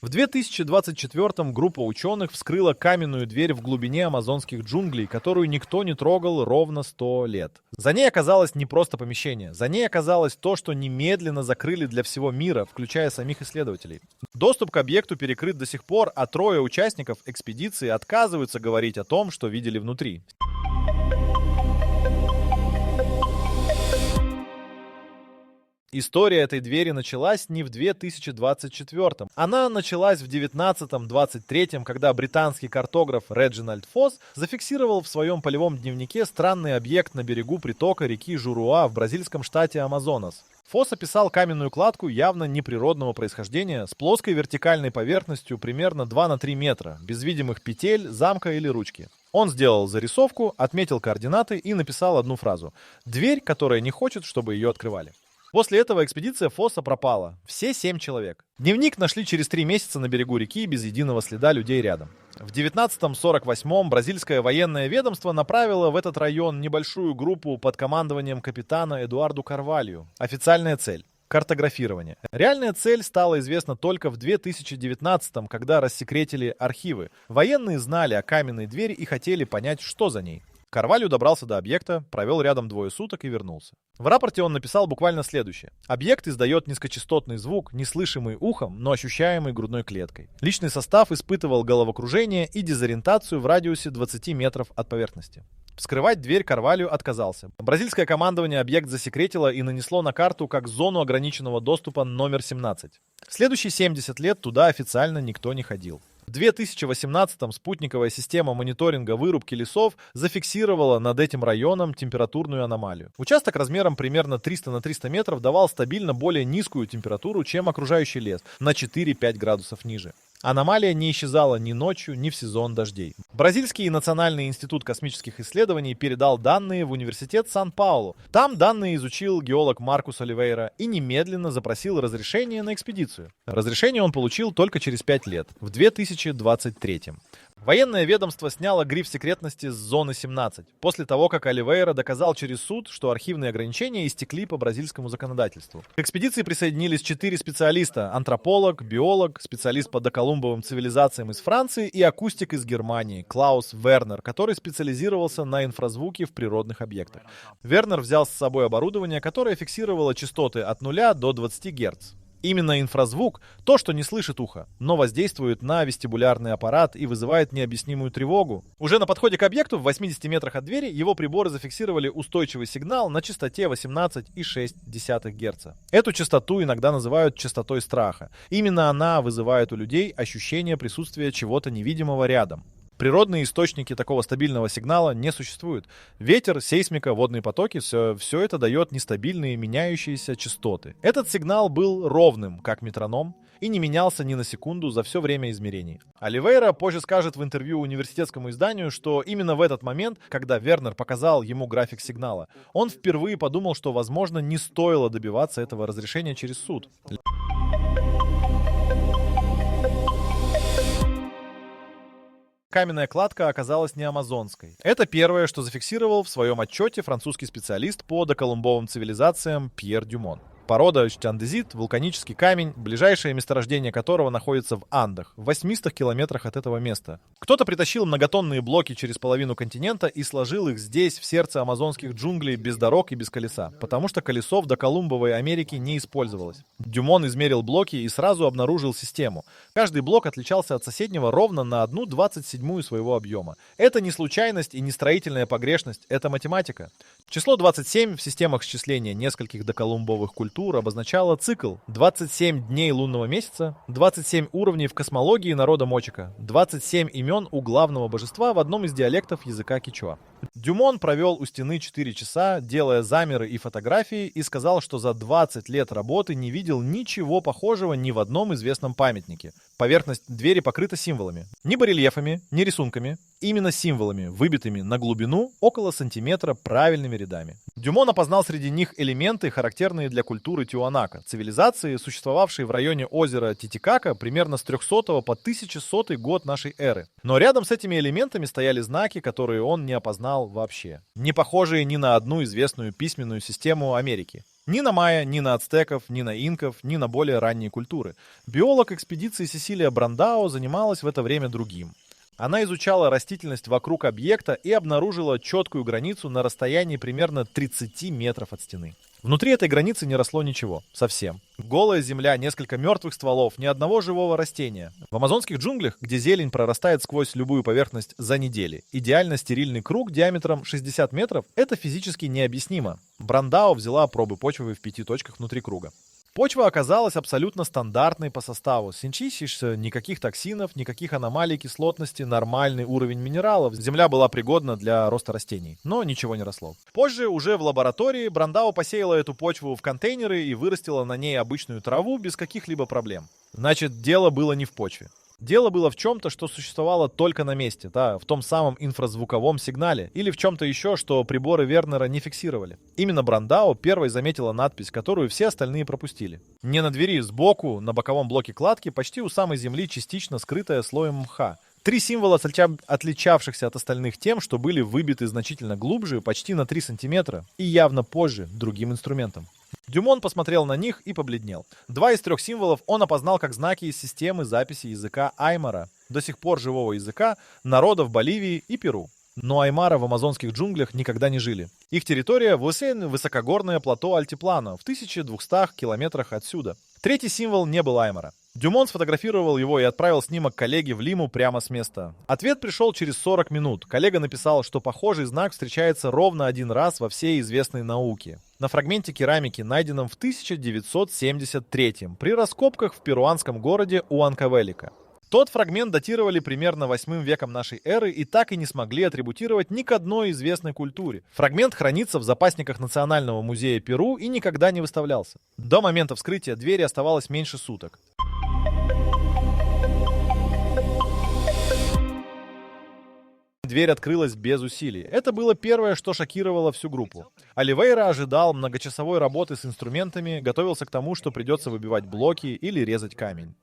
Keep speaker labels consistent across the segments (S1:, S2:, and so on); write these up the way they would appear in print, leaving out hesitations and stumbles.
S1: В 2024 группа ученых вскрыла каменную дверь в глубине амазонских джунглей, которую никто не трогал ровно 100 лет. За ней оказалось не просто помещение, за ней оказалось то, что немедленно закрыли для всего мира, включая самих исследователей. Доступ к объекту перекрыт до сих пор, а 3 участников экспедиции отказываются говорить о том, что видели внутри. История этой двери началась не в 2024. Она началась в 1923, когда британский картограф Реджинальд Фосс зафиксировал в своем полевом дневнике странный объект на берегу притока реки Журуа в бразильском штате Амазонас. Фосс описал каменную кладку явно неприродного происхождения с плоской вертикальной поверхностью примерно 2 на 3 метра, без видимых петель, замка или ручки. Он сделал зарисовку, отметил координаты и написал одну фразу: «Дверь, которая не хочет, чтобы ее открывали». После этого экспедиция Фосса пропала. Все 7 человек. Дневник нашли через 3 месяца на берегу реки без единого следа людей рядом. В 1948-м бразильское военное ведомство направило в этот район небольшую группу под командованием капитана Эдуарду Карвалью. Официальная цель – картографирование. Реальная цель стала известна только в 2019-м, когда рассекретили архивы. Военные знали о каменной двери и хотели понять, что за ней. Карвалью добрался до объекта, провел рядом 2 суток и вернулся. В рапорте он написал буквально следующее. Объект издает низкочастотный звук, не слышимый ухом, но ощущаемый грудной клеткой. Личный состав испытывал головокружение и дезориентацию в радиусе 20 метров от поверхности. Вскрывать дверь Карвалью отказался. Бразильское командование объект засекретило и нанесло на карту как зону ограниченного доступа номер 17. Следующие 70 лет туда официально никто не ходил. В 2018-м спутниковая система мониторинга вырубки лесов зафиксировала над этим районом температурную аномалию. Участок размером примерно 300 на 300 метров давал стабильно более низкую температуру, чем окружающий лес, на 4-5 градусов ниже. Аномалия не исчезала ни ночью, ни в сезон дождей. Бразильский национальный институт космических исследований передал данные в университет Сан-Паулу. Там данные изучил геолог Маркус Оливейра и немедленно запросил разрешение на экспедицию. Разрешение он получил только через 5 лет, в 2023. Военное ведомство сняло гриф секретности с зоны 17, после того, как Оливейра доказал через суд, что архивные ограничения истекли по бразильскому законодательству. К экспедиции присоединились 4 специалиста: антрополог, биолог, специалист по доколумбовым цивилизациям из Франции и акустик из Германии Клаус Вернер, который специализировался на инфразвуке в природных объектах. Вернер взял с собой оборудование, которое фиксировало частоты от 0 до 20 Гц. Именно инфразвук – то, что не слышит ухо, но воздействует на вестибулярный аппарат и вызывает необъяснимую тревогу. Уже на подходе к объекту в 80 метрах от двери его приборы зафиксировали устойчивый сигнал на частоте 18,6 Гц. Эту частоту иногда называют частотой страха. Именно она вызывает у людей ощущение присутствия чего-то невидимого рядом. Природные источники такого стабильного сигнала не существуют. Ветер, сейсмика, водные потоки – все это дает нестабильные меняющиеся частоты. Этот сигнал был ровным, как метроном, и не менялся ни на секунду за все время измерений. Оливейра позже скажет в интервью университетскому изданию, что именно в этот момент, когда Вернер показал ему график сигнала, он впервые подумал, что, возможно, не стоило добиваться этого разрешения через суд. Каменная кладка оказалась не амазонской. Это первое, что зафиксировал в своем отчете французский специалист по доколумбовым цивилизациям Пьер Дюмон. Порода андезит, вулканический камень, ближайшее месторождение которого находится в Андах, в 800 километрах от этого места. Кто-то притащил многотонные блоки через половину континента и сложил их здесь, в сердце амазонских джунглей, без дорог и без колеса, потому что колесо в доколумбовой Америке не использовалось. Дюмон измерил блоки и сразу обнаружил систему. Каждый блок отличался от соседнего ровно на 1/27 своего объема. Это не случайность и не строительная погрешность, это математика. Число 27 в системах счисления нескольких доколумбовых культур обозначало цикл: 27 дней лунного месяца, 27 уровней в космологии народа Мочека, 27 имен у главного божества в одном из диалектов языка кичуа. Дюмон провел у стены 4 часа, делая замеры и фотографии, и сказал, что за 20 лет работы не видел ничего похожего ни в одном известном памятнике. Поверхность двери покрыта символами. Ни барельефами, ни рисунками. Именно символами, выбитыми на глубину около сантиметра правильными рядами. Дюмон опознал среди них элементы, характерные для культуры Тиуанака, цивилизации, существовавшей в районе озера Титикака примерно с 300 по 1100 год нашей эры. Но рядом с этими элементами стояли знаки, которые он не опознал вообще. Не похожие ни на одну известную письменную систему Америки. Ни на майя, ни на ацтеков, ни на инков, ни на более ранние культуры. Биолог экспедиции Сесилия Брандао занималась в это время другим. Она изучала растительность вокруг объекта и обнаружила четкую границу на расстоянии примерно 30 метров от стены. Внутри этой границы не росло ничего. Совсем. Голая земля, несколько мертвых стволов, ни одного живого растения. В амазонских джунглях, где зелень прорастает сквозь любую поверхность за недели, идеально стерильный круг диаметром 60 метров – это физически необъяснимо. Брандао взяла пробы почвы в 5 точках внутри круга. Почва оказалась абсолютно стандартной по составу. Синчисишь, никаких токсинов, никаких аномалий кислотности, нормальный уровень минералов. Земля была пригодна для роста растений, но ничего не росло. Позже, уже в лаборатории, Брандао посеяла эту почву в контейнеры и вырастила на ней обычную траву без каких-либо проблем. Значит, дело было не в почве. Дело было в чем-то, что существовало только на месте, в том самом инфразвуковом сигнале, или в чем-то еще, что приборы Вернера не фиксировали. Именно Брандао первой заметила надпись, которую все остальные пропустили. Не на двери, сбоку, на боковом блоке кладки, почти у самой земли, частично скрытая слоем мха. 3 символа, отличавшихся от остальных тем, что были выбиты значительно глубже, почти на 3 сантиметра, и явно позже, другим инструментом. Дюмон посмотрел на них и побледнел. 2 из 3 символов он опознал как знаки из системы записи языка аймара, до сих пор живого языка народов Боливии и Перу. Но аймара в амазонских джунглях никогда не жили. Их территория – высокогорное плато Альтиплано в 1200 километрах отсюда. 3-й символ не был аймара. Дюмон сфотографировал его и отправил снимок коллеге в Лиму прямо с места. Ответ пришел через 40 минут. Коллега написал, что похожий знак встречается ровно 1 раз во всей известной науке. На фрагменте керамики, найденном в 1973 при раскопках в перуанском городе Уанкавелика. Тот фрагмент датировали примерно 8 веком нашей эры и так и не смогли атрибутировать ни к одной известной культуре. Фрагмент хранится в запасниках Национального музея Перу и никогда не выставлялся. До момента вскрытия двери оставалось меньше суток. Дверь открылась без усилий. Это было первое, что шокировало всю группу. Оливейра ожидал многочасовой работы с инструментами, готовился к тому, что придется выбивать блоки или резать камень.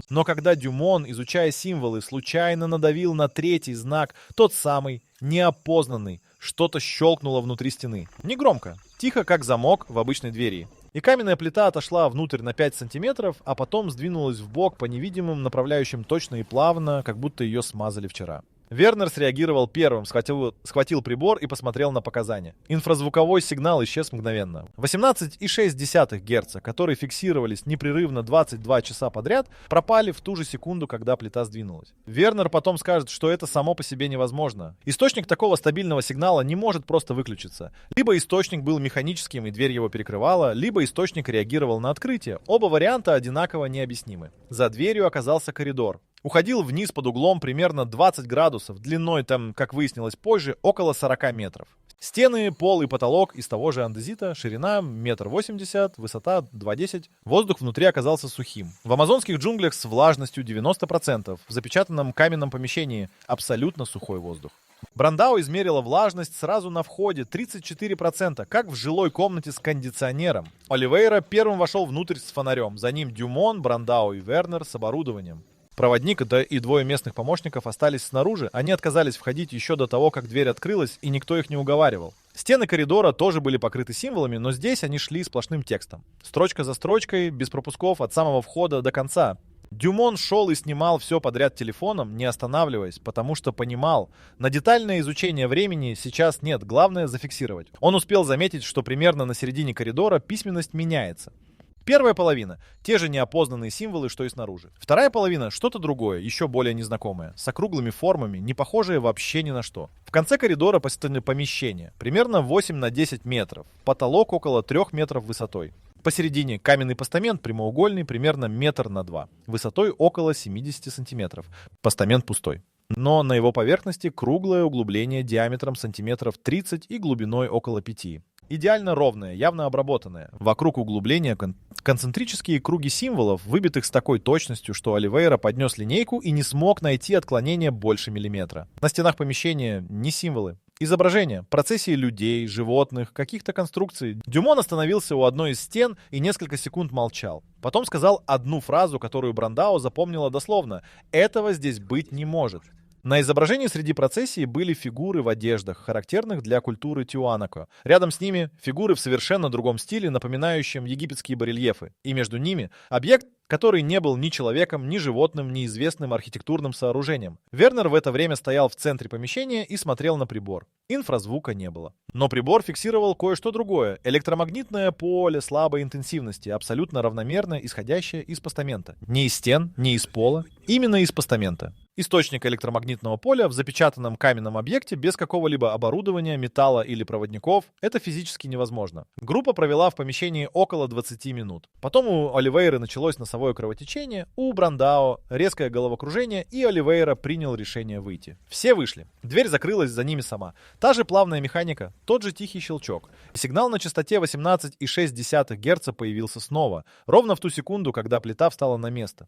S1: Но когда Дюмон, изучая символы, случайно надавил на 3-й знак, тот самый, неопознанный, что-то щелкнуло внутри стены. Негромко, тихо, как замок в обычной двери. И каменная плита отошла внутрь на 5 сантиметров, а потом сдвинулась вбок по невидимым направляющим точно и плавно, как будто ее смазали вчера. Вернер среагировал первым, схватил прибор и посмотрел на показания. Инфразвуковой сигнал исчез мгновенно. 18,6 Гц, которые фиксировались непрерывно 22 часа подряд, пропали в ту же секунду, когда плита сдвинулась. Вернер потом скажет, что это само по себе невозможно. Источник такого стабильного сигнала не может просто выключиться. Либо источник был механическим и дверь его перекрывала, либо источник реагировал на открытие. Оба варианта одинаково необъяснимы. За дверью оказался коридор. Уходил вниз под углом примерно 20 градусов, длиной там, как выяснилось позже, около 40 метров. Стены, пол и потолок из того же андезита, ширина 1,80 м, высота 2,10 м. Воздух внутри оказался сухим. В амазонских джунглях с влажностью 90%, в запечатанном каменном помещении абсолютно сухой воздух. Брандао измерила влажность сразу на входе 34%, как в жилой комнате с кондиционером. Оливейра первым вошел внутрь с фонарем, за ним Дюмон, Брандао и Вернер с оборудованием. Проводник, да и 2 местных помощников остались снаружи, они отказались входить еще до того, как дверь открылась, и никто их не уговаривал. Стены коридора тоже были покрыты символами, но здесь они шли сплошным текстом. Строчка за строчкой, без пропусков от самого входа до конца. Дюмон шел и снимал все подряд телефоном, не останавливаясь, потому что понимал, на детальное изучение времени сейчас нет, главное зафиксировать. Он успел заметить, что примерно на середине коридора письменность меняется. Первая половина – те же неопознанные символы, что и снаружи. Вторая половина – что-то другое, еще более незнакомое, с округлыми формами, не похожее вообще ни на что. В конце коридора помещение, примерно 8 на 10 метров, потолок около 3 метров высотой. Посередине каменный постамент прямоугольный, примерно 1 метр на 2, высотой около 70 сантиметров. Постамент пустой. Но на его поверхности круглое углубление диаметром сантиметров 30 и глубиной около 5. Идеально ровное, явно обработанное. Вокруг углубления концентрические круги символов, выбитых с такой точностью, что Оливейра поднес линейку и не смог найти отклонение больше миллиметра. На стенах помещения не символы. Изображения, процессии людей, животных, каких-то конструкций. Дюмон остановился у одной из стен и несколько секунд молчал. Потом сказал одну фразу, которую Брандао запомнила дословно. «Этого здесь быть не может». На изображении среди процессии были фигуры в одеждах, характерных для культуры Тиуанако. Рядом с ними фигуры в совершенно другом стиле, напоминающем египетские барельефы. И между ними объект, который не был ни человеком, ни животным, ни известным архитектурным сооружением. Вернер в это время стоял в центре помещения и смотрел на прибор. Инфразвука не было. Но прибор фиксировал кое-что другое. Электромагнитное поле слабой интенсивности, абсолютно равномерно исходящее из постамента. Не из стен, не из пола, именно из постамента. Источник электромагнитного поля в запечатанном каменном объекте без какого-либо оборудования, металла или проводников — это физически невозможно. Группа провела в помещении около 20 минут. Потом у Оливейры началось носовое кровотечение, у Брандао резкое головокружение, и Оливейра принял решение выйти. Все вышли. Дверь закрылась за ними сама. Та же плавная механика, тот же тихий щелчок. Сигнал на частоте 18,6 Гц появился снова, ровно в ту секунду, когда плита встала на место.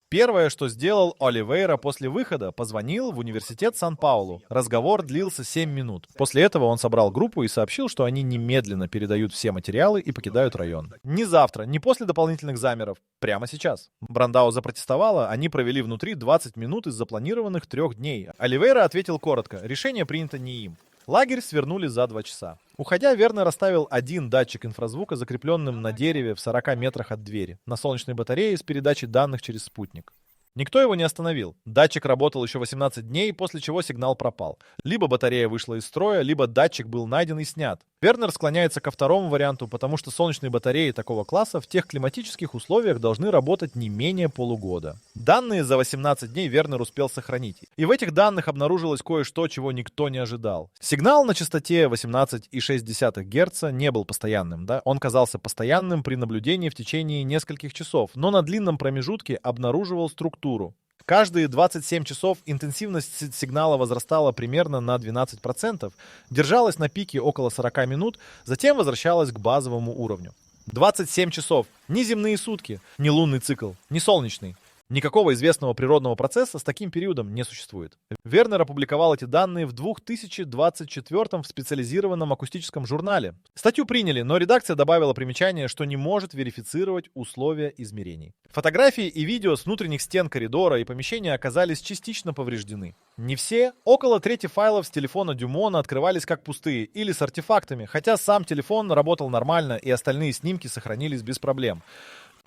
S1: Первое, что сделал Оливейра после выхода, позвонил в университет Сан-Паулу. Разговор длился 7 минут. После этого он собрал группу и сообщил, что они немедленно передают все материалы и покидают район. Ни завтра, ни после дополнительных замеров. Прямо сейчас. Брандао запротестовала, они провели внутри 20 минут из запланированных 3 дней. Оливейра ответил коротко: решение принято не им. Лагерь свернули за 2 часа. Уходя, Вернер расставил один датчик инфразвука, закрепленным на дереве в 40 метрах от двери, на солнечной батарее с передачей данных через спутник. Никто его не остановил. Датчик работал еще 18 дней, после чего сигнал пропал. Либо батарея вышла из строя, либо датчик был найден и снят. Вернер склоняется ко второму варианту, потому что солнечные батареи такого класса в тех климатических условиях должны работать не менее полугода. Данные за 18 дней Вернер успел сохранить. И в этих данных обнаружилось кое-что, чего никто не ожидал. Сигнал на частоте 18,6 Гц не был постоянным, да? Он казался постоянным при наблюдении в течение нескольких часов, но на длинном промежутке обнаруживал структуру. Каждые 27 часов интенсивность сигнала возрастала примерно на 12%, держалась на пике около 40 минут, затем возвращалась к базовому уровню. 27 часов. Ни земные сутки, ни лунный цикл, ни солнечный. Никакого известного природного процесса с таким периодом не существует. Вернер опубликовал эти данные в 2024 в специализированном акустическом журнале. Статью приняли, но редакция добавила примечание, что не может верифицировать условия измерений. Фотографии и видео с внутренних стен коридора и помещения оказались частично повреждены. Не все. Около трети файлов с телефона Дюмона открывались как пустые или с артефактами, хотя сам телефон работал нормально и остальные снимки сохранились без проблем.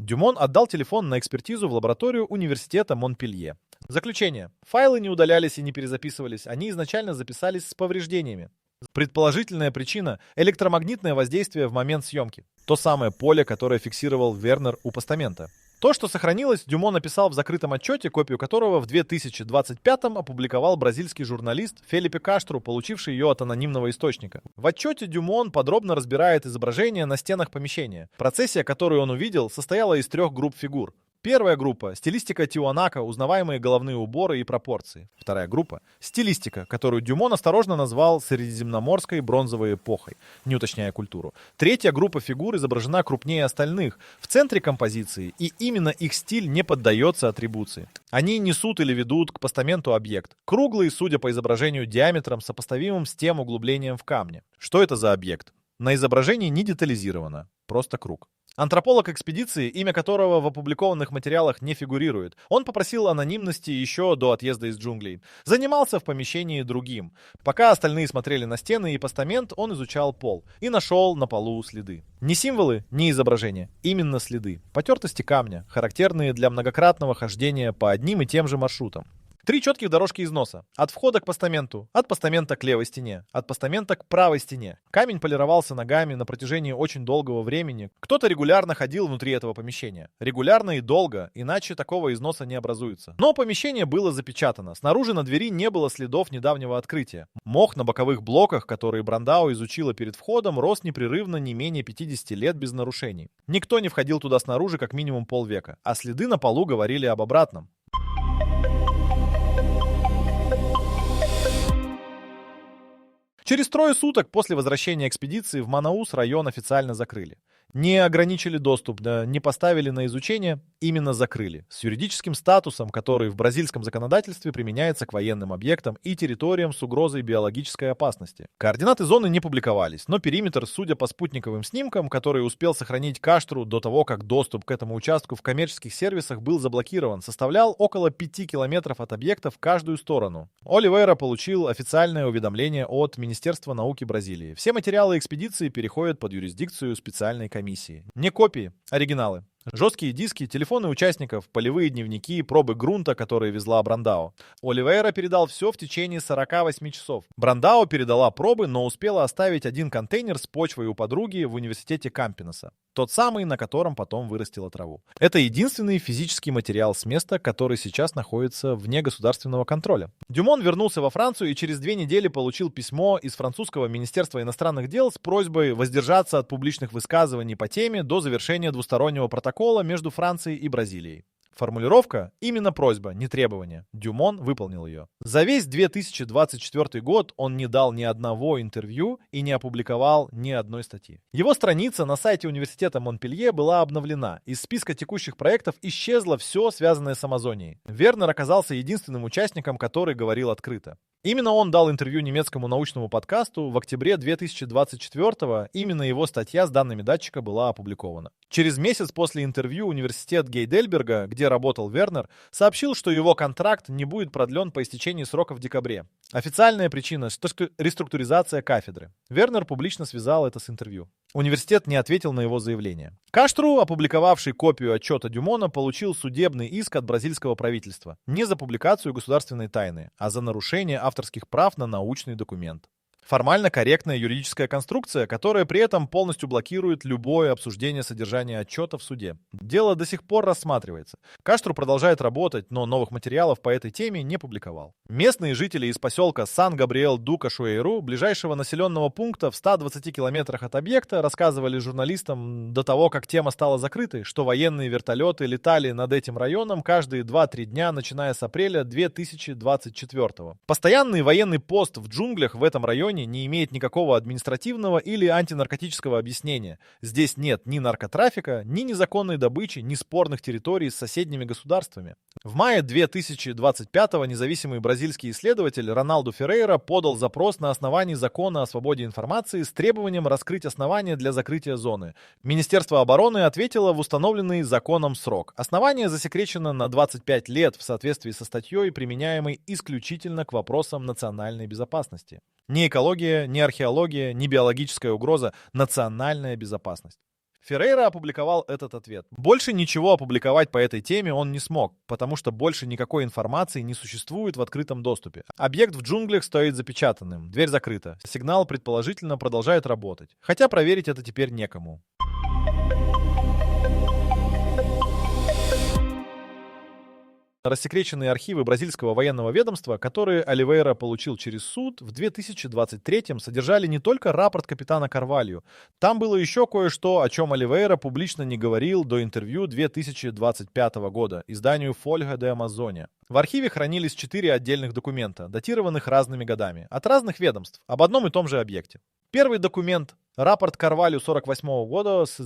S1: Дюмон отдал телефон на экспертизу в лабораторию университета Монпелье. Заключение. Файлы не удалялись и не перезаписывались, они изначально записались с повреждениями. Предположительная причина – электромагнитное воздействие в момент съемки. То самое поле, которое фиксировал Вернер у постамента. То, что сохранилось, Дюмон написал в закрытом отчете, копию которого в 2025-м опубликовал бразильский журналист Фелипе Каштру, получивший ее от анонимного источника. В отчете Дюмон подробно разбирает изображения на стенах помещения. Процессия, которую он увидел, состояла из 3 групп фигур. Первая группа — стилистика Тиуанако, узнаваемые головные уборы и пропорции. Вторая группа — стилистика, которую Дюмон осторожно назвал средиземноморской бронзовой эпохой, не уточняя культуру. Третья группа фигур изображена крупнее остальных, в центре композиции, и именно их стиль не поддается атрибуции. Они несут или ведут к постаменту объект. Круглый, судя по изображению, диаметром, сопоставимым с тем углублением в камне. Что это за объект? На изображении не детализировано, просто круг. Антрополог экспедиции, имя которого в опубликованных материалах не фигурирует, он попросил анонимности еще до отъезда из джунглей. Занимался в помещении другим. Пока остальные смотрели на стены и постамент, он изучал пол и нашел на полу следы. Не символы, не изображения, именно следы. Потертости камня, характерные для многократного хождения по одним и тем же маршрутам. 3 четких дорожки износа. От входа к постаменту, от постамента к левой стене, от постамента к правой стене. Камень полировался ногами на протяжении очень долгого времени. Кто-то регулярно ходил внутри этого помещения. Регулярно и долго, иначе такого износа не образуется. Но помещение было запечатано. Снаружи на двери не было следов недавнего открытия. Мох на боковых блоках, которые Брандао изучила перед входом, рос непрерывно не менее 50 лет без нарушений. Никто не входил туда снаружи как минимум полвека, а следы на полу говорили об обратном. Через 3 суток после возвращения экспедиции в Манаус район официально закрыли. Не ограничили доступ, да, не поставили на изучение, именно закрыли. С юридическим статусом, который в бразильском законодательстве применяется к военным объектам и территориям с угрозой биологической опасности. Координаты зоны не публиковались, но периметр, судя по спутниковым снимкам, который успел сохранить Каштру до того, как доступ к этому участку в коммерческих сервисах был заблокирован, составлял около 5 километров от объекта в каждую сторону. Оливейра получил официальное уведомление от Министерства науки Бразилии. Все материалы экспедиции переходят под юрисдикцию специальной комиссии. Не копии, оригиналы. Жесткие диски, телефоны участников, полевые дневники, пробы грунта, которые везла Брандао. Оливейра передал все в течение 48 часов. Брандао передала пробы, но успела оставить один контейнер с почвой у подруги в университете Кампинаса. Тот самый, на котором потом вырастила траву. Это единственный физический материал с места, который сейчас находится вне государственного контроля. Дюмон вернулся во Францию и через 2 недели получил письмо из французского министерства иностранных дел с просьбой воздержаться от публичных высказываний по теме до завершения двустороннего протокола между Францией и Бразилией. Формулировка именно просьба, не требование. Дюмон выполнил ее. За весь 2024 год он не дал ни одного интервью и не опубликовал ни одной статьи. Его страница на сайте университета Монпелье была обновлена. Из списка текущих проектов исчезло все, связанное с Амазонией. Вернер оказался единственным участником, который говорил открыто. Именно он дал интервью немецкому научному подкасту в октябре 2024-го. Именно его статья с данными датчика была опубликована. Через месяц после интервью университет Гейдельберга, где работал Вернер, сообщил, что его контракт не будет продлен по истечении срока в декабре. Официальная причина – реструктуризация кафедры. Вернер публично связал это с интервью. Университет не ответил на его заявление. Каштру, опубликовавший копию отчета Дюмона, получил судебный иск от бразильского правительства. Не за публикацию государственной тайны, а за нарушение авторских прав на научный документ. Формально корректная юридическая конструкция, которая при этом полностью блокирует любое обсуждение содержания отчета в суде. Дело до сих пор рассматривается. Каштру продолжает работать, но новых материалов по этой теме не публиковал. Местные жители из поселка Сан-Габриэл-ду-Кашуэйру, ближайшего населенного пункта в 120 километрах от объекта, рассказывали журналистам до того, как тема стала закрытой, что военные вертолеты летали над этим районом каждые 2-3 дня, начиная с апреля 2024 года. Постоянный военный пост в джунглях в этом районе не имеет никакого административного или антинаркотического объяснения. Здесь нет ни наркотрафика, ни незаконной добычи, ни спорных территорий с соседними государствами. В мае 2025-го независимый бразильский исследователь Роналду Феррейра подал запрос на основании закона о свободе информации с требованием раскрыть основания для закрытия зоны. Министерство обороны ответило в установленный законом срок. Основание засекречено на 25 лет в соответствии со статьей, применяемой исключительно к вопросам национальной безопасности. Ни экология, ни археология, ни биологическая угроза, национальная безопасность. Феррейра опубликовал этот ответ. Больше ничего опубликовать по этой теме он не смог, потому что больше никакой информации не существует в открытом доступе. Объект в джунглях стоит запечатанным, дверь закрыта. Сигнал предположительно продолжает работать, хотя проверить это теперь некому. Рассекреченные архивы бразильского военного ведомства, которые Оливейра получил через суд, в 2023-м содержали не только рапорт капитана Карвалью. Там было еще кое-что, о чем Оливейра публично не говорил до интервью 2025 года изданию Folha de Amazônia. В архиве хранились 4 отдельных документа, датированных разными годами, от разных ведомств, об одном и том же объекте. Первый документ – рапорт Карвалью 48 года, с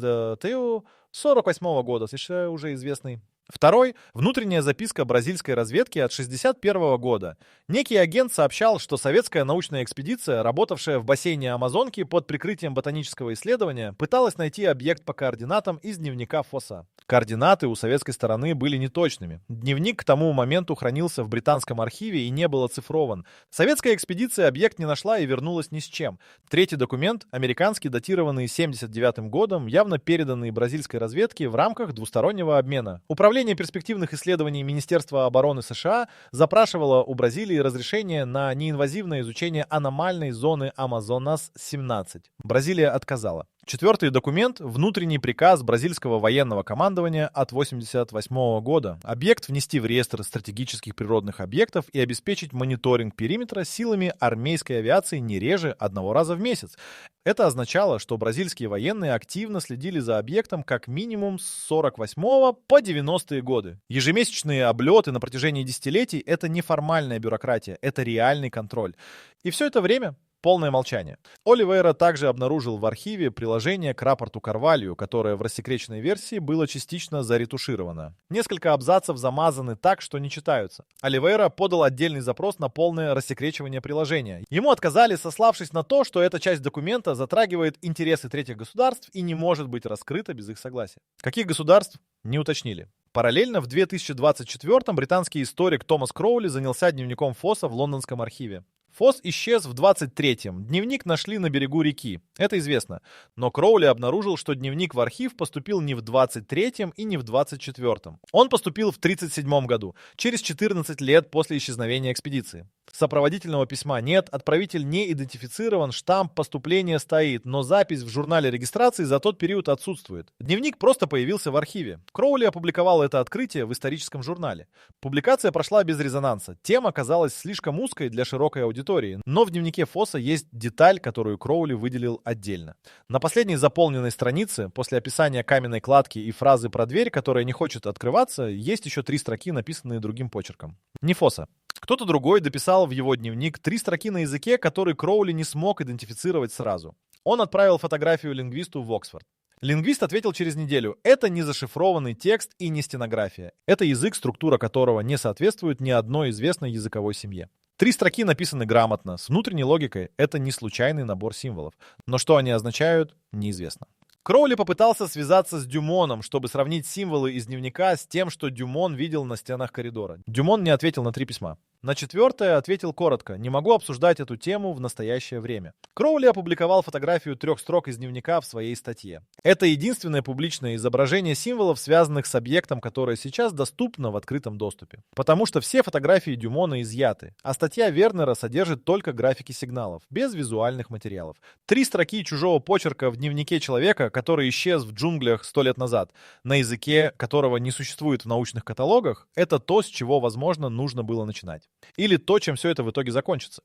S1: 48 года, США уже известный. Второй – внутренняя записка бразильской разведки от 1961 года. Некий агент сообщал, что советская научная экспедиция, работавшая в бассейне Амазонки под прикрытием ботанического исследования, пыталась найти объект по координатам из дневника Фоса. Координаты у советской стороны были неточными. Дневник к тому моменту хранился в британском архиве и не был оцифрован. Советская экспедиция объект не нашла и вернулась ни с чем. Третий документ, американский, датированный 1979 годом, явно переданный бразильской разведке в рамках двустороннего обмена. Управление перспективных исследований Министерства обороны США запрашивало у Бразилии разрешение на неинвазивное изучение аномальной зоны Амазонас-17. Бразилия отказала. Четвертый документ – внутренний приказ бразильского военного командования от 1988 года. Объект внести в реестр стратегических природных объектов и обеспечить мониторинг периметра силами армейской авиации не реже 1 раза в месяц. Это означало, что бразильские военные активно следили за объектом как минимум с 48 по 90-е годы. Ежемесячные облеты на протяжении десятилетий – это не формальная бюрократия, это реальный контроль. И все это время Полное молчание. Оливейра также обнаружил в архиве приложение к рапорту Карвалью, которое в рассекреченной версии было частично заретушировано. Несколько абзацев замазаны так, что не читаются. Оливейра подал отдельный запрос на полное рассекречивание приложения. Ему отказали, сославшись на то, что эта часть документа затрагивает интересы третьих государств и не может быть раскрыта без их согласия. Каких государств? Не уточнили. Параллельно в 2024-м британский историк Томас Кроули занялся дневником Фосса в лондонском архиве. Фосс исчез в 23-м. Дневник нашли на берегу реки. Это известно. Но Кроули обнаружил, что дневник в архив поступил не в 23-м и не в 24-м. Он поступил в 37-м году, через 14 лет после исчезновения экспедиции. Сопроводительного письма нет, отправитель не идентифицирован, штамп поступления стоит, но запись в журнале регистрации за тот период отсутствует. Дневник просто появился в архиве. Кроули опубликовал это открытие в историческом журнале. Публикация прошла без резонанса. Тема казалась слишком узкой для широкой аудитории, но в дневнике Фосса есть деталь, которую Кроули выделил отдельно. На последней заполненной странице, после описания каменной кладки и фразы про дверь, которая не хочет открываться, есть еще 3 строки, написанные другим почерком. Не Фосса. Кто-то другой дописал в его дневник 3 строки на языке, который Кроули не смог идентифицировать сразу. Он отправил фотографию лингвисту в Оксфорд. Лингвист ответил через неделю: это не зашифрованный текст и не стенография. Это язык, структура которого не соответствует ни одной известной языковой семье. 3 строки написаны грамотно, с внутренней логикой. Это не случайный набор символов. Но что они означают, неизвестно. Кроули попытался связаться с Дюмоном, чтобы сравнить символы из дневника с тем, что Дюмон видел на стенах коридора. Дюмон не ответил на 3 письма. На 4-е ответил коротко: не могу обсуждать эту тему в настоящее время. Кроули опубликовал фотографию 3 строк из дневника в своей статье. Это единственное публичное изображение символов, связанных с объектом, которое сейчас доступно в открытом доступе. Потому что все фотографии Дюмона изъяты, а статья Вернера содержит только графики сигналов, без визуальных материалов. 3 строки чужого почерка в дневнике человека, который исчез в джунглях 100 лет назад, на языке которого не существует в научных каталогах, это то, с чего, возможно, нужно было начинать. Или то, чем все это в итоге закончится.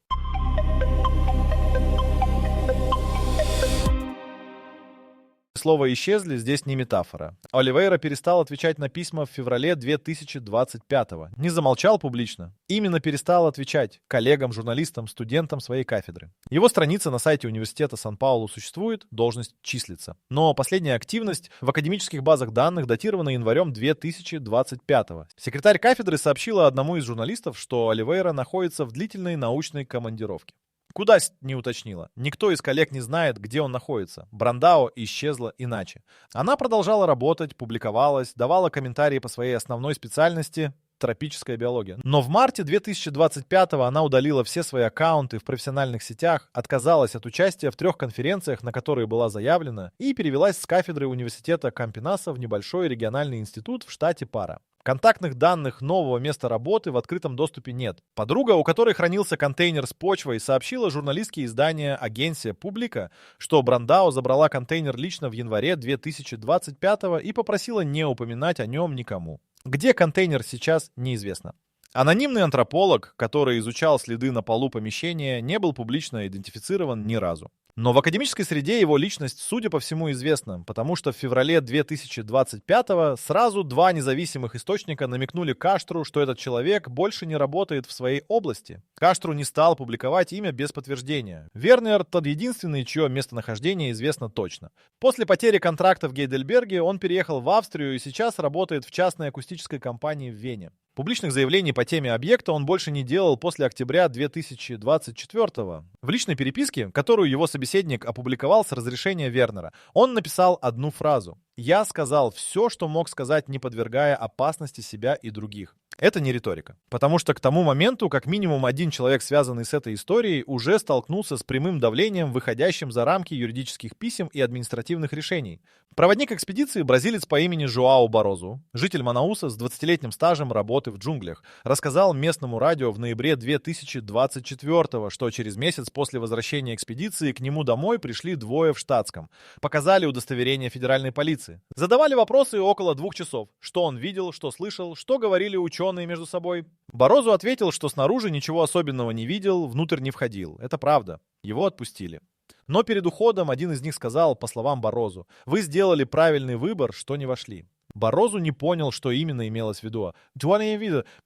S1: Слово «исчезли» здесь не метафора. Оливейра перестал отвечать на письма в феврале 2025-го. Не замолчал публично. Именно перестал отвечать коллегам, журналистам, студентам своей кафедры. Его страница на сайте университета Сан-Паулу существует, должность числится. Но последняя активность в академических базах данных датирована январем 2025-го. Секретарь кафедры сообщила одному из журналистов, что Оливейра находится в длительной научной командировке. Куда не уточнила. Никто из коллег не знает, где он находится. Брандао исчезла иначе. Она продолжала работать, публиковалась, давала комментарии по своей основной специальности — тропическая биология. Но в марте 2025-го она удалила все свои аккаунты в профессиональных сетях, отказалась от участия в 3 конференциях, на которые была заявлена, и перевелась с кафедры университета Кампинаса в небольшой региональный институт в штате Пара. Контактных данных нового места работы в открытом доступе нет. Подруга, у которой хранился контейнер с почвой, сообщила журналистские издания «Агенция Публика», что Брандао забрала контейнер лично в январе 2025-го и попросила не упоминать о нем никому. Где контейнер сейчас, неизвестно. Анонимный антрополог, который изучал следы на полу помещения, не был публично идентифицирован ни разу. Но в академической среде его личность, судя по всему, известна, потому что в феврале 2025-го сразу 2 независимых источника намекнули Каштру, что этот человек больше не работает в своей области. Каштру не стал публиковать имя без подтверждения. Вернер тот единственный, чье местонахождение известно точно. После потери контракта в Гейдельберге он переехал в Австрию и сейчас работает в частной акустической компании в Вене. Публичных заявлений по теме объекта он больше не делал после октября 2024-го. В личной переписке, которую его собеседник опубликовал с разрешения Вернера, он написал одну фразу: «Я сказал все, что мог сказать, не подвергая опасности себя и других». Это не риторика. Потому что к тому моменту как минимум 1 человек, связанный с этой историей, уже столкнулся с прямым давлением, выходящим за рамки юридических писем и административных решений. Проводник экспедиции — бразилец по имени Жоао Барозу, житель Манауса с 20-летним стажем работы в джунглях, рассказал местному радио в ноябре 2024-го, что через месяц после возвращения экспедиции к нему домой пришли 2 в штатском. Показали удостоверение федеральной полиции. Задавали вопросы около 2 часов. Что он видел, что слышал, что говорили ученые между собой. Барозу ответил, что снаружи ничего особенного не видел, внутрь не входил. Это правда. Его отпустили. Но перед уходом один из них сказал, по словам Барозу: «Вы сделали правильный выбор, что не вошли». Барозу не понял, что именно имелось в виду.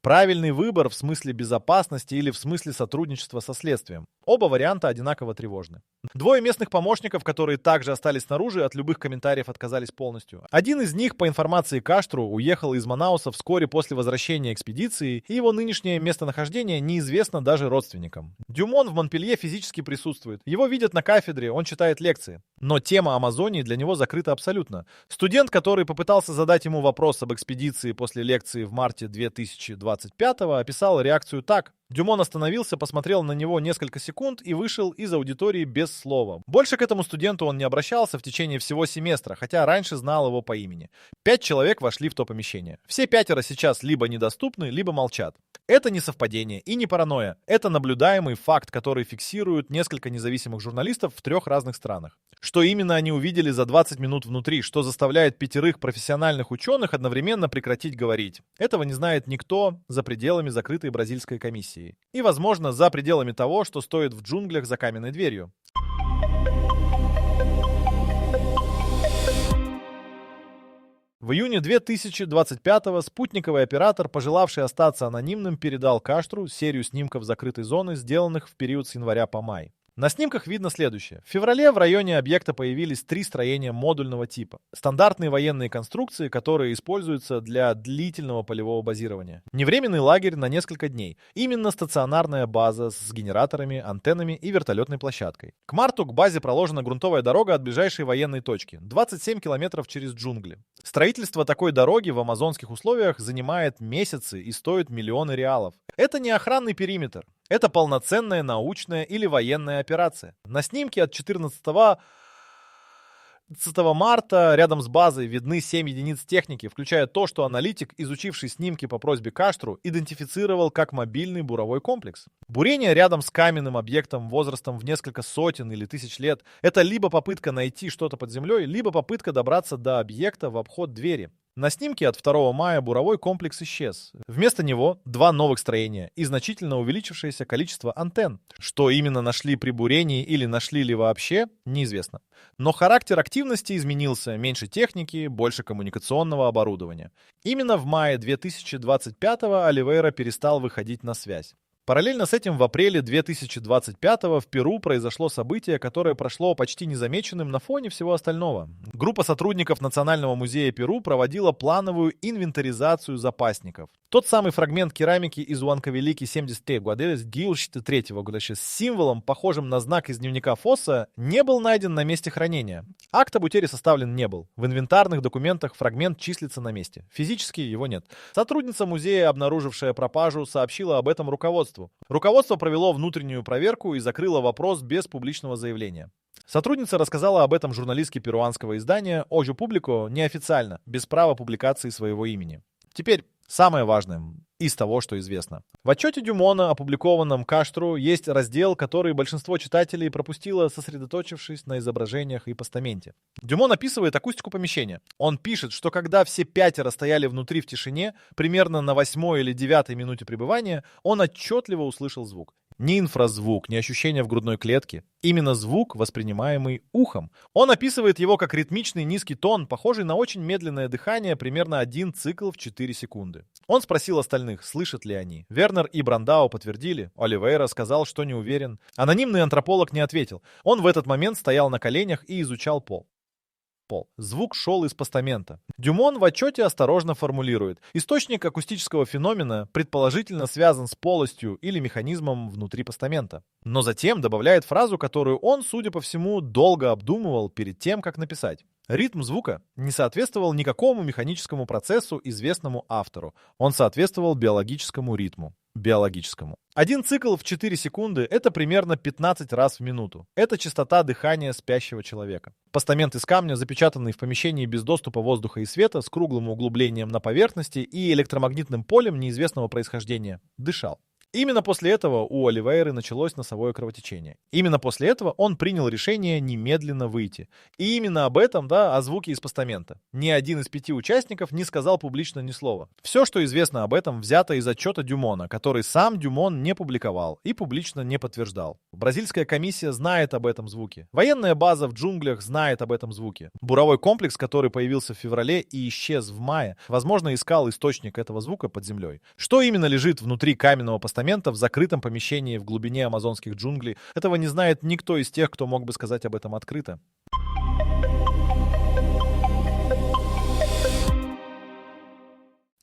S1: Правильный выбор в смысле безопасности или в смысле сотрудничества со следствием. Оба варианта одинаково тревожны. Двое местных помощников, которые также остались снаружи, от любых комментариев отказались полностью. Один из них, по информации Каштру, уехал из Манауса вскоре после возвращения экспедиции, и его нынешнее местонахождение неизвестно даже родственникам. Дюмон в Монпелье физически присутствует. Его видят на кафедре, он читает лекции. Но тема Амазонии для него закрыта абсолютно. Студент, который попытался задать ему вопрос об экспедиции после лекции в марте 2025-го, описал реакцию так. Дюмон остановился, посмотрел на него несколько секунд и вышел из аудитории без слова. Больше к этому студенту он не обращался в течение всего семестра, хотя раньше знал его по имени. 5 человек вошли в то помещение. Все 5 сейчас либо недоступны, либо молчат. Это не совпадение и не паранойя. Это наблюдаемый факт, который фиксируют несколько независимых журналистов в 3 разных странах. Что именно они увидели за 20 минут внутри, что заставляет 5 профессиональных ученых одновременно прекратить говорить. Этого не знает никто за пределами закрытой бразильской комиссии. И, возможно, за пределами того, что стоит в джунглях за каменной дверью. В июне 2025-го спутниковый оператор, пожелавший остаться анонимным, передал Каштру серию снимков закрытой зоны, сделанных в период с января по май. На снимках видно следующее. В феврале в районе объекта появились 3 строения модульного типа. Стандартные военные конструкции, которые используются для длительного полевого базирования. Невременный лагерь на несколько дней. Именно стационарная база с генераторами, антеннами и вертолетной площадкой. К марту к базе проложена грунтовая дорога от ближайшей военной точки. 27 километров через джунгли. Строительство такой дороги в амазонских условиях занимает месяцы и стоит миллионы реалов. Это не охранный периметр. Это полноценная научная или военная операция. На снимке от 14 марта рядом с базой видны 7 единиц техники, включая то, что аналитик, изучивший снимки по просьбе Каштру, идентифицировал как мобильный буровой комплекс. Бурение рядом с каменным объектом возрастом в несколько сотен или тысяч лет – это либо попытка найти что-то под землей, либо попытка добраться до объекта в обход двери. На снимке от 2 мая буровой комплекс исчез. Вместо него 2 новых строения и значительно увеличившееся количество антенн. Что именно нашли при бурении или нашли ли вообще, неизвестно. Но характер активности изменился. Меньше техники, больше коммуникационного оборудования. Именно в мае 2025-го Оливейра перестал выходить на связь. Параллельно с этим в апреле 2025-го в Перу произошло событие, которое прошло почти незамеченным на фоне всего остального. Группа сотрудников Национального музея Перу проводила плановую инвентаризацию запасников. Тот самый фрагмент керамики из Уанкавелики 73 года, с 3-го года, с символом, похожим на знак из дневника Фосса, не был найден на месте хранения. Акт об утере составлен не был. В инвентарных документах фрагмент числится на месте. Физически его нет. Сотрудница музея, обнаружившая пропажу, сообщила об этом руководству. Руководство провело внутреннюю проверку и закрыло вопрос без публичного заявления. Сотрудница рассказала об этом журналистке перуанского издания «Ожу Публико» неофициально, без права публикации своего имени. Теперь самое важное из того, что известно. В отчете Дюмона, опубликованном Каштру, есть раздел, который большинство читателей пропустило, сосредоточившись на изображениях и постаменте. Дюмон описывает акустику помещения. Он пишет, что когда все 5 стояли внутри в тишине, примерно на 8 или 9 минуте пребывания, он отчетливо услышал звук. Ни инфразвук, ни ощущение в грудной клетке. Именно звук, воспринимаемый ухом. Он описывает его как ритмичный низкий тон, похожий на очень медленное дыхание, примерно 1 цикл в 4 секунды. Он спросил остальных, слышат ли они. Вернер и Брандау подтвердили. Оливейра сказал, что не уверен. Анонимный антрополог не ответил. Он в этот момент стоял на коленях и изучал пол. Звук шел из постамента. Дюмон в отчете осторожно формулирует. Источник акустического феномена предположительно связан с полостью или механизмом внутри постамента. Но затем добавляет фразу, которую он, судя по всему, долго обдумывал перед тем, как написать. Ритм звука не соответствовал никакому механическому процессу, известному автору. Он соответствовал биологическому ритму. Биологическому. 1 цикл в 4 секунды – это примерно 15 раз в минуту. Это частота дыхания спящего человека. Постамент из камня, запечатанный в помещении без доступа воздуха и света, с круглым углублением на поверхности и электромагнитным полем неизвестного происхождения, дышал. Именно после этого у Оливейры началось носовое кровотечение. Именно после этого он принял решение немедленно выйти. И именно об этом, о звуке из постамента. Ни один из 5 участников не сказал публично ни слова. Все, что известно об этом, взято из отчета Дюмона, который сам Дюмон не публиковал и публично не подтверждал. Бразильская комиссия знает об этом звуке. Военная база в джунглях знает об этом звуке. Буровой комплекс, который появился в феврале и исчез в мае, возможно, искал источник этого звука под землей. Что именно лежит внутри каменного постамента, постамента в закрытом помещении в глубине амазонских джунглей. Этого не знает никто из тех, кто мог бы сказать об этом открыто.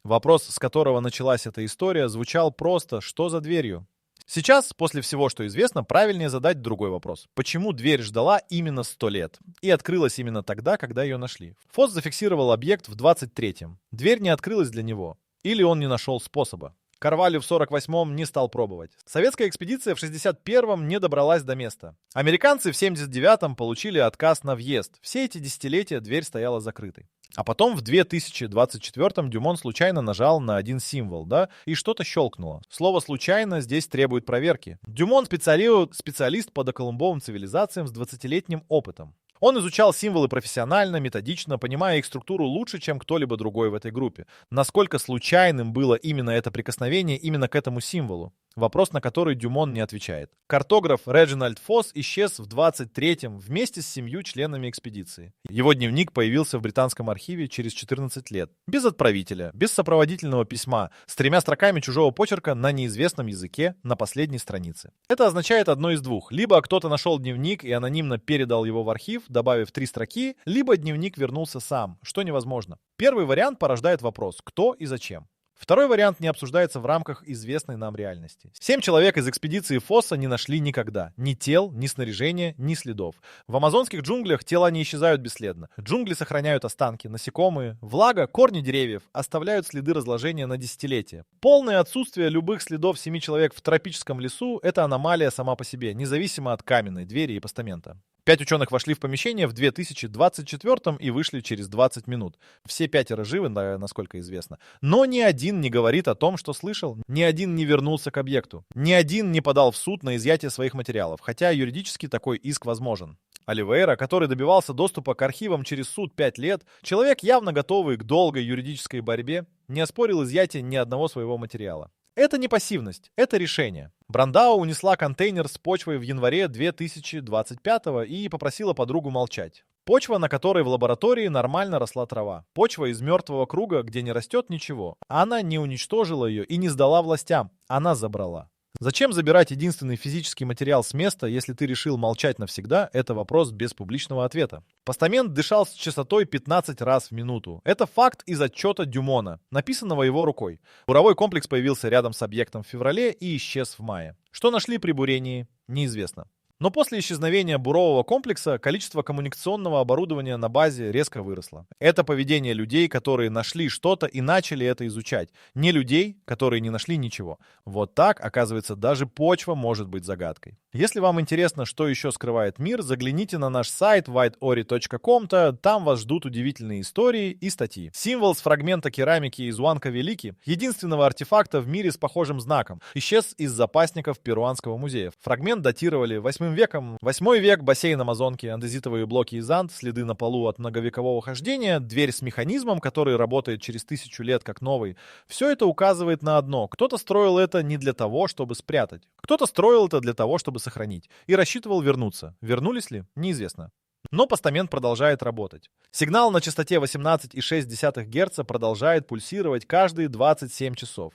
S1: Вопрос, с которого началась эта история, звучал просто: что за дверью? Сейчас, после всего, что известно, правильнее задать другой вопрос. Почему дверь ждала именно 100 лет? И открылась именно тогда, когда ее нашли. Фосс зафиксировал объект в 23-м. Дверь не открылась для него. Или он не нашел способа. Карвалью в 48-м не стал пробовать. Советская экспедиция в 61-м не добралась до места. Американцы в 79-м получили отказ на въезд. Все эти десятилетия дверь стояла закрытой. А потом в 2024-м Дюмон случайно нажал на один символ, да, и что-то щелкнуло. Слово «случайно» здесь требует проверки. Дюмон специалист по доколумбовым цивилизациям с 20-летним опытом. Он изучал символы профессионально, методично, понимая их структуру лучше, чем кто-либо другой в этой группе. Насколько случайным было именно это прикосновение именно к этому символу? Вопрос, на который Дюмон не отвечает. Картограф Реджинальд Фосс исчез в 23-м вместе с 7 членами экспедиции. Его дневник появился в британском архиве через 14 лет. Без отправителя, без сопроводительного письма, с 3 строками чужого почерка на неизвестном языке на последней странице. Это означает одно из двух. Либо кто-то нашел дневник и анонимно передал его в архив, добавив 3 строки, либо дневник вернулся сам, что невозможно. Первый вариант порождает вопрос: кто и зачем? Второй вариант не обсуждается в рамках известной нам реальности. 7 человек из экспедиции Фосса не нашли никогда. Ни тел, ни снаряжения, ни следов. В амазонских джунглях тела не исчезают бесследно. Джунгли сохраняют останки, насекомые. Влага, корни деревьев оставляют следы разложения на десятилетия. Полное отсутствие любых следов 7 человек в тропическом лесу – это аномалия сама по себе, независимо от каменной двери и постамента. 5 ученых вошли в помещение в 2024 и вышли через 20 минут. Все 5 живы, насколько известно. Но ни один не говорит о том, что слышал. Ни один не вернулся к объекту. Ни один не подал в суд на изъятие своих материалов, хотя юридически такой иск возможен. Оливейра, который добивался доступа к архивам через суд 5 лет, человек, явно готовый к долгой юридической борьбе, не оспорил изъятие ни одного своего материала. Это не пассивность, это решение. Брандау унесла контейнер с почвой в январе 2025 и попросила подругу молчать. Почва, на которой в лаборатории нормально росла трава. Почва из мертвого круга, где не растет ничего. Она не уничтожила ее и не сдала властям. Она забрала. Зачем забирать единственный физический материал с места, если ты решил молчать навсегда? Это вопрос без публичного ответа. Постамент дышал с частотой 15 раз в минуту. Это факт из отчета Дюмона, написанного его рукой. Буровой комплекс появился рядом с объектом в феврале и исчез в мае. Что нашли при бурении, неизвестно. Но после исчезновения бурового комплекса количество коммуникационного оборудования на базе резко выросло. Это поведение людей, которые нашли что-то и начали это изучать. Не людей, которые не нашли ничего. Вот так, оказывается, даже почва может быть загадкой. Если вам интересно, что еще скрывает мир, загляните на наш сайт whiteori.com, там вас ждут удивительные истории и статьи. Символ с фрагмента керамики из Уанка-Велики, единственного артефакта в мире с похожим знаком, исчез из запасников Перуанского музея. Фрагмент датировали 8 веком. 8 век, бассейн Амазонки, андезитовые блоки из Анд, следы на полу от многовекового хождения, дверь с механизмом, который работает через 1000 лет как новый. Все это указывает на одно: кто-то строил это не для того, чтобы спрятать. Кто-то строил это для того, чтобы сохранить. И рассчитывал вернуться. Вернулись ли? Неизвестно. Но постамент продолжает работать. Сигнал на частоте 18,6 Гц продолжает пульсировать каждые 27 часов.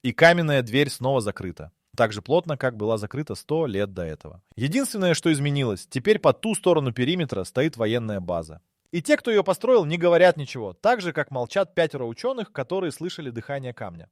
S1: И каменная дверь снова закрыта. Так же плотно, как была закрыта 100 лет до этого. Единственное, что изменилось, теперь по ту сторону периметра стоит военная база. И те, кто ее построил, не говорят ничего, так же, как молчат 5 ученых, которые слышали дыхание камня.